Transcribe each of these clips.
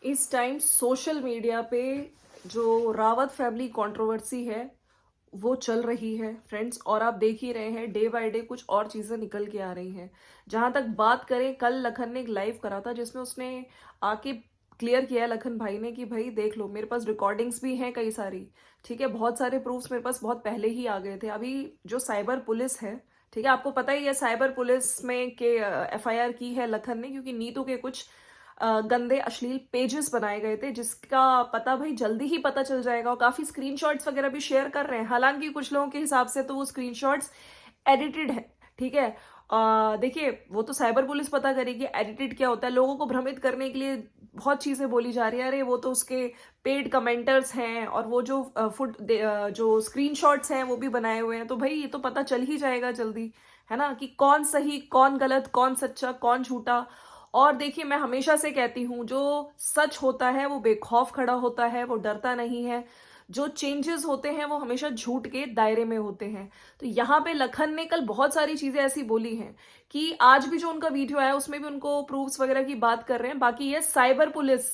इस time social media पे जो रावत फैमिली कंट्रोवर्सी है वो चल रही है फ्रेंड्स। और आप देख ही रहे हैं डे बाय डे कुछ और चीजें निकल के आ रही हैं। जहां तक बात करें, कल लखन ने एक लाइव करा था जिसमें उसने आके क्लियर किया, लखन भाई ने, कि भाई देख लो मेरे पास रिकॉर्डिंग्स भी हैं कई सारी। ठीक है, बहुत सारे प्रूफ्स मेरे पास बहुत पहले ही आ गए थे। अभी जो साइबर पुलिस है, ठीक है, आपको पता ही है साइबर पुलिस में के एफआईआर की है लखन ने, क्योंकि नीतू के कुछ गंदे अश्लील पेजेस बनाए गए थे, जिसका पता भाई जल्दी ही पता चल जाएगा। और काफी स्क्रीनशॉट्स वगैरह भी शेयर कर रहे हैं, हालांकि कुछ लोगों के हिसाब से तो वो स्क्रीनशॉट्स एडिटेड है। ठीक है, देखिए वो तो साइबर पुलिस पता करेगी एडिटेड क्या होता है। लोगों को भ्रमित करने के लिए बहुत चीजें बोली जा रही है, अरे वो तो उसके पेड कमेंटर्स हैं और वो जो जो स्क्रीनशॉट्स हैं वो भी बनाए हुए हैं। तो भाई ये तो पता चल ही जाएगा जल्दी, है ना, कि कौन सही कौन गलत, कौन सच्चा कौन झूठा। और देखिए मैं हमेशा से कहती हूँ, जो सच होता है वो बेखौफ खड़ा होता है, वो डरता नहीं है। जो चेंजेस होते हैं वो हमेशा झूठ के दायरे में होते हैं। तो यहाँ पे लखन ने कल बहुत सारी चीजें ऐसी बोली हैं कि आज भी जो उनका वीडियो आया उसमें भी उनको प्रूफ्स वगैरह की बात कर रहे हैं। बाकी ये साइबर पुलिस,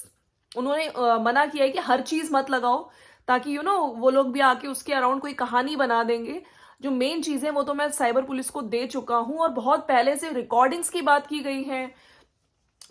उन्होंने मना किया है कि हर चीज मत लगाओ, ताकि वो लोग भी आके उसके अराउंड कोई कहानी बना देंगे। जो मेन चीजें वो तो मैं साइबर पुलिस को दे चुका हूं, और बहुत पहले से रिकॉर्डिंग्स की बात की गई है।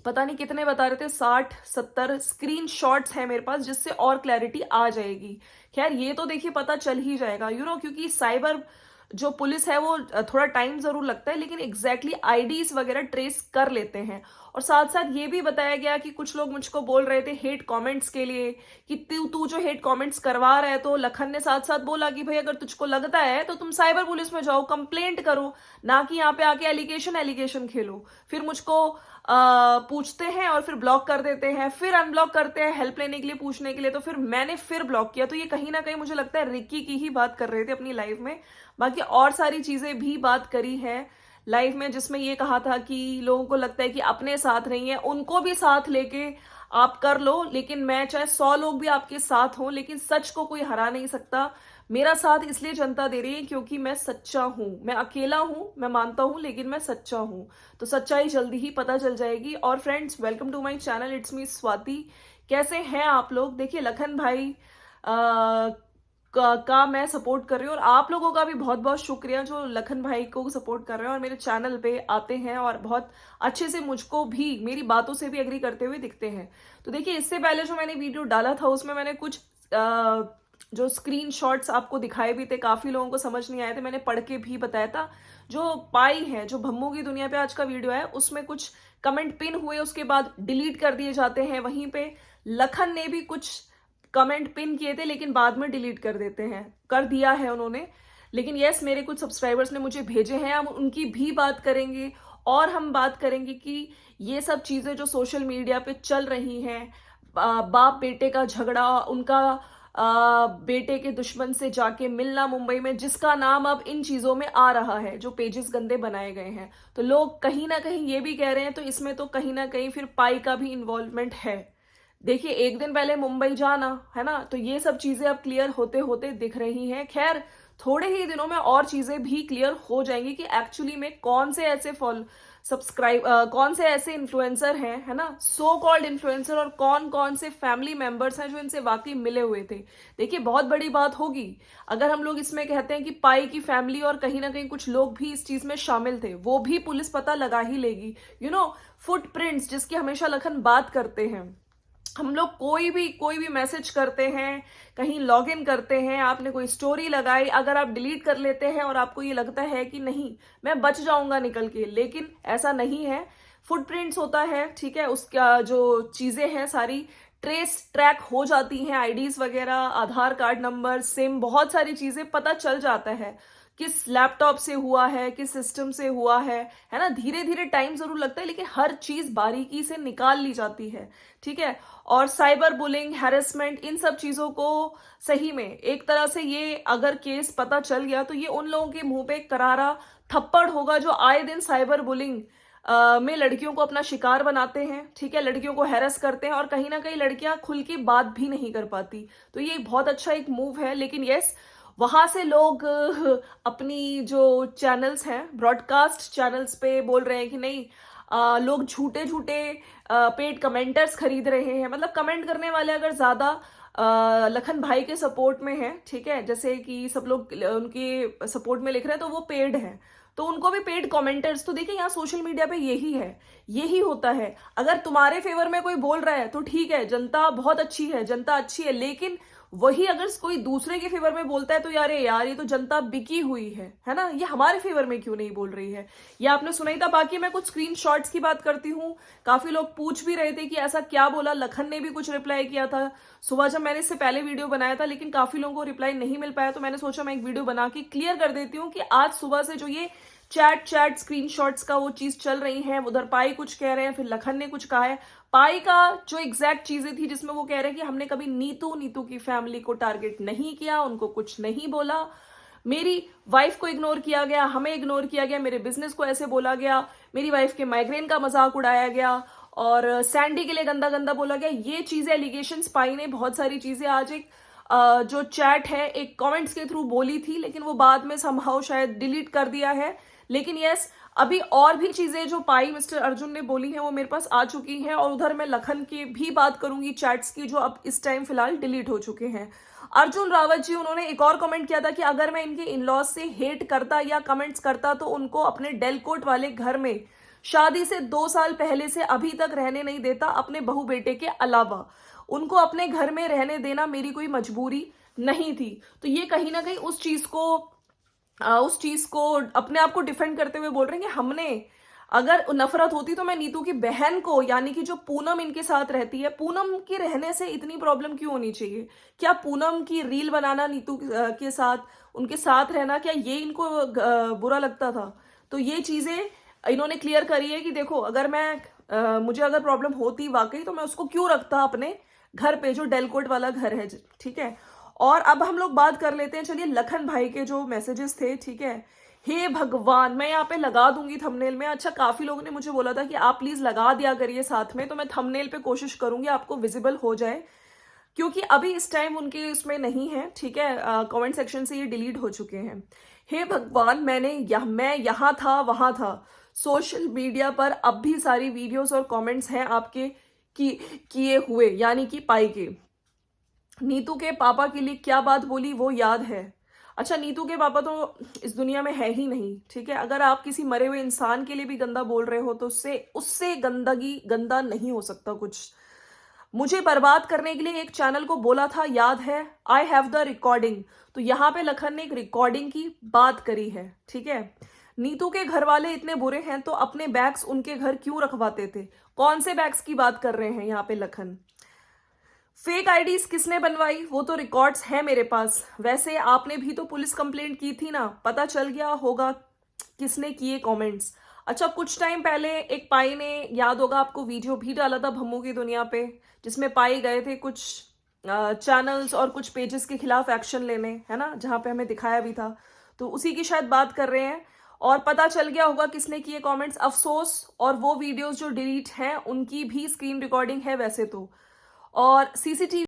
पता नहीं कितने बता रहे थे, 60-70 स्क्रीन शॉट्स है मेरे पास, जिससे और क्लैरिटी आ जाएगी। खैर ये तो देखिए पता चल ही जाएगा, क्योंकि साइबर जो पुलिस है वो थोड़ा टाइम जरूर लगता है, लेकिन एग्जैक्टली आईडीज वगैरह ट्रेस कर लेते हैं। और साथ साथ ये भी बताया गया कि कुछ लोग मुझको बोल रहे थे हेट कमेंट्स के लिए कि तू तू जो हेट कमेंट्स करवा रहा है। तो लखन ने साथ साथ बोला कि भाई अगर तुझको लगता है तो तुम साइबर पुलिस में जाओ, कंप्लेंट करो, ना कि यहाँ पे आके एलिगेशन एलिगेशन खेलो। फिर मुझको पूछते हैं और फिर ब्लॉक कर देते हैं, फिर अनब्लॉक करते हैं हेल्प लेने के लिए, पूछने के लिए, तो फिर मैंने फिर ब्लॉक किया। तो ये कहीं ना कहीं मुझे लगता है रिक्की की ही बात कर रहे थे अपनी लाइफ में। बाकी और सारी चीजें भी बात करी है लाइफ में, जिसमें ये कहा था कि लोगों को लगता है कि अपने साथ नहीं है, उनको भी साथ लेके आप कर लो, लेकिन मैं चाहे 100 लोग भी आपके साथ हों, लेकिन सच को कोई हरा नहीं सकता। मेरा साथ इसलिए जनता दे रही है क्योंकि मैं सच्चा हूं। मैं अकेला हूं, मैं मानता हूं, लेकिन मैं सच्चा हूं। तो सच्चाई जल्दी ही पता चल जाएगी। और friends, welcome to my channel, it's me Swati. कैसे हैं आप लोग? देखिए लखन भाई का मैं सपोर्ट कर रही हूँ, और आप लोगों का भी बहुत बहुत शुक्रिया जो लखन भाई को सपोर्ट कर रहे हैं और मेरे चैनल पे आते हैं और बहुत अच्छे से मुझको भी मेरी बातों से भी एग्री करते हुए दिखते हैं। तो देखिए इससे पहले जो मैंने वीडियो डाला था उसमें मैंने कुछ जो स्क्रीन शॉट्स आपको दिखाए भी थे, काफी लोगों को समझ नहीं आए थे, मैंने पढ़ के भी बताया था। जो पाई है, जो भम्मू की दुनिया पे आज का वीडियो है, उसमें कुछ कमेंट पिन हुए, उसके बाद डिलीट कर दिए जाते हैं। वहीं पे लखन ने भी कुछ कमेंट पिन किए थे लेकिन बाद में डिलीट कर देते हैं, कर दिया है उन्होंने। लेकिन यस, मेरे कुछ सब्सक्राइबर्स ने मुझे भेजे हैं, हम उनकी भी बात करेंगे। और हम बात करेंगे कि ये सब चीजें जो सोशल मीडिया पे चल रही हैं, बाप बेटे का झगड़ा, उनका बेटे के दुश्मन से जाके मिलना मुंबई में, जिसका नाम अब इन चीजों में आ रहा है, जो पेजेस गंदे बनाए गए हैं, तो लोग कहीं ना कहीं ये भी कह रहे हैं, तो इसमें तो कहीं ना कहीं फिर पाई का भी इन्वॉल्वमेंट है। देखिए एक दिन पहले मुंबई जाना, है ना, तो ये सब चीजें अब क्लियर होते होते दिख रही हैं। खैर थोड़े ही दिनों में और चीजें भी क्लियर हो जाएंगी कि एक्चुअली में कौन से ऐसे कौन से ऐसे इन्फ्लुएंसर हैं, है ना, सो कॉल्ड इन्फ्लुएंसर, और कौन कौन से फैमिली मेंबर्स हैं जो इनसे वाकई मिले हुए थे। देखिए बहुत बड़ी बात होगी अगर हम लोग इसमें कहते हैं कि पाई की फैमिली और कहीं ना कहीं कुछ लोग भी इस चीज में शामिल थे, वो भी पुलिस पता लगा ही लेगी। फुटप्रिंट्स जिसकी हमेशा लखन बात करते हैं, हम लोग कोई भी मैसेज करते हैं, कहीं लॉग इन करते हैं, आपने कोई स्टोरी लगाई, अगर आप डिलीट कर लेते हैं और आपको ये लगता है कि नहीं मैं बच जाऊंगा निकल के, लेकिन ऐसा नहीं है। फुटप्रिंट्स होता है, ठीक है, उसका जो चीजें हैं सारी ट्रेस ट्रैक हो जाती हैं, आईडीज वगैरह, आधार कार्ड नंबर, सिम, बहुत सारी चीजें पता चल जाता है किस लैपटॉप से हुआ है, किस सिस्टम से हुआ है ना। धीरे धीरे टाइम जरूर लगता है, लेकिन हर चीज बारीकी से निकाल ली जाती है। ठीक है, और साइबर बुलिंग, हैरेसमेंट, इन सब चीजों को सही में एक तरह से ये अगर केस पता चल गया तो ये उन लोगों के मुंह पे एक करारा थप्पड़ होगा जो आए दिन साइबर बुलिंग में लड़कियों को अपना शिकार बनाते हैं। ठीक है, लड़कियों को हैरेस करते हैं, और कहीं ना कहीं लड़कियां खुल के बात भी नहीं कर पाती। तो ये बहुत अच्छा एक मूव है। लेकिन यस, वहां से लोग अपनी जो चैनल्स हैं, ब्रॉडकास्ट चैनल्स पे बोल रहे हैं कि नहीं, लोग झूठे झूठे पेड कमेंटर्स खरीद रहे हैं। मतलब कमेंट करने वाले अगर ज्यादा लखन भाई के सपोर्ट में है, ठीक है, जैसे कि सब लोग उनके सपोर्ट में लिख रहे हैं तो वो पेड है, तो उनको भी पेड कमेंटर्स। तो देखिए यहाँ सोशल मीडिया पे यही है, यही होता है। अगर तुम्हारे फेवर में कोई बोल रहा है तो ठीक है, जनता बहुत अच्छी है, जनता अच्छी है, लेकिन वही अगर कोई दूसरे के फेवर में बोलता है तो यार ये तो जनता बिकी हुई है ना, ये हमारे फेवर में क्यों नहीं बोल रही है। ये आपने सुना ही था। बाकी मैं कुछ स्क्रीनशॉट्स की बात करती हूँ। काफी लोग पूछ भी रहे थे कि ऐसा क्या बोला, लखन ने भी कुछ रिप्लाई किया था सुबह जब मैंने इससे पहले वीडियो बनाया था, लेकिन काफी लोगों को रिप्लाई नहीं मिल पाया, तो मैंने सोचा मैं एक वीडियो बना के क्लियर कर देती हूँ कि आज सुबह से जो ये चैट स्क्रीनशॉट्स का वो चीज चल रही है, उधर पाई कुछ कह रहे हैं, फिर लखन ने कुछ कहा है। पाई का जो एग्जैक्ट चीजें थी जिसमें वो कह रहे हैं कि हमने कभी नीतू की फैमिली को टारगेट नहीं किया, उनको कुछ नहीं बोला, मेरी वाइफ को इग्नोर किया गया, हमें इग्नोर किया गया, मेरे बिजनेस को ऐसे बोला गया, मेरी वाइफ के माइग्रेन का मजाक उड़ाया गया और सैंडी के लिए गंदा गंदा बोला गया। ये चीजें एलिगेशंस पाई ने बहुत सारी चीजें आज एक जो चैट है एक कमेंट्स के थ्रू बोली थी, लेकिन वो बाद में समहाउ शायद डिलीट कर दिया है। लेकिन यस, अभी और भी चीजें जो पाई मिस्टर अर्जुन ने बोली हैं वो मेरे पास आ चुकी हैं, और उधर मैं लखन की भी बात करूंगी चैट्स की जो अब इस टाइम फिलहाल डिलीट हो चुके हैं। अर्जुन रावत जी उन्होंने एक और कमेंट किया था कि अगर मैं इनके इन-लॉज से हेट करता या कमेंट्स करता तो उनको अपने डेलकोट वाले घर में शादी से 2 साल पहले से अभी तक रहने नहीं देता, अपने बहू बेटे के अलावा। उनको अपने घर में रहने देना मेरी कोई मजबूरी नहीं थी। तो ये कहीं ना कहीं उस चीज को अपने आप को डिफेंड करते हुए बोल रहे हैं कि हमने अगर नफरत होती तो मैं नीतू की बहन को, यानी कि जो पूनम इनके साथ रहती है, पूनम के रहने से इतनी प्रॉब्लम क्यों होनी चाहिए? क्या पूनम की रील बनाना नीतू के साथ, उनके साथ रहना, क्या ये इनको बुरा लगता था? तो ये चीजें इन्होंने क्लियर करी है कि देखो, अगर मैं मुझे अगर प्रॉब्लम होती वाकई तो मैं उसको क्यों रखता अपने घर पे, जो डेलकोट वाला घर है, ठीक है। और अब हम लोग बात कर लेते हैं, चलिए, लखन भाई के जो मैसेजेस थे, ठीक है। हे भगवान, मैं यहाँ पे लगा दूंगी थंबनेल में। अच्छा, काफी लोगों ने मुझे बोला था कि आप प्लीज लगा दिया करिए साथ में, तो मैं थंबनेल पे कोशिश करूंगी आपको विजिबल हो जाए, क्योंकि अभी इस टाइम उनके उसमें नहीं है, ठीक है। कमेंट सेक्शन से ये डिलीट हो चुके हैं। हे भगवान, मैं यहाँ था वहां था, सोशल मीडिया पर अब भी सारी वीडियोस और कमेंट्स हैं आपके किए हुए, यानी कि पाई के। नीतू के पापा के लिए क्या बात बोली वो याद है? अच्छा, नीतू के पापा तो इस दुनिया में है ही नहीं, ठीक है। अगर आप किसी मरे हुए इंसान के लिए भी गंदा बोल रहे हो तो उससे गंदा नहीं हो सकता कुछ। मुझे बर्बाद करने के लिए एक चैनल को बोला था, याद है? I have the recording. तो यहाँ पे लखन ने एक रिकॉर्डिंग की बात करी है, ठीक है। नीतू के घर वाले इतने बुरे हैं तो अपने बैग्स उनके घर क्यों रखवाते थे? कौन से बैग्स की बात कर रहे हैं यहाँ पे लखन? फेक आईडीज किसने बनवाई? वो तो रिकॉर्ड्स हैं मेरे पास। वैसे आपने भी तो पुलिस कंप्लेंट की थी ना, पता चल गया होगा किसने किए कमेंट्स। अच्छा, कुछ टाइम पहले एक पाई ने, याद होगा आपको, वीडियो भी डाला था भम्मू की दुनिया पे, जिसमें पाई गए थे कुछ चैनल्स और कुछ पेजेस के खिलाफ एक्शन लेने, है ना, जहां पे हमें दिखाया भी था। तो उसी की शायद बात कर रहे हैं, और पता चल गया होगा किसने किए कमेंट्स। अफसोस, और वो वीडियोस जो डिलीट हैं उनकी भी स्क्रीन रिकॉर्डिंग है वैसे तो, और सीसीटीवी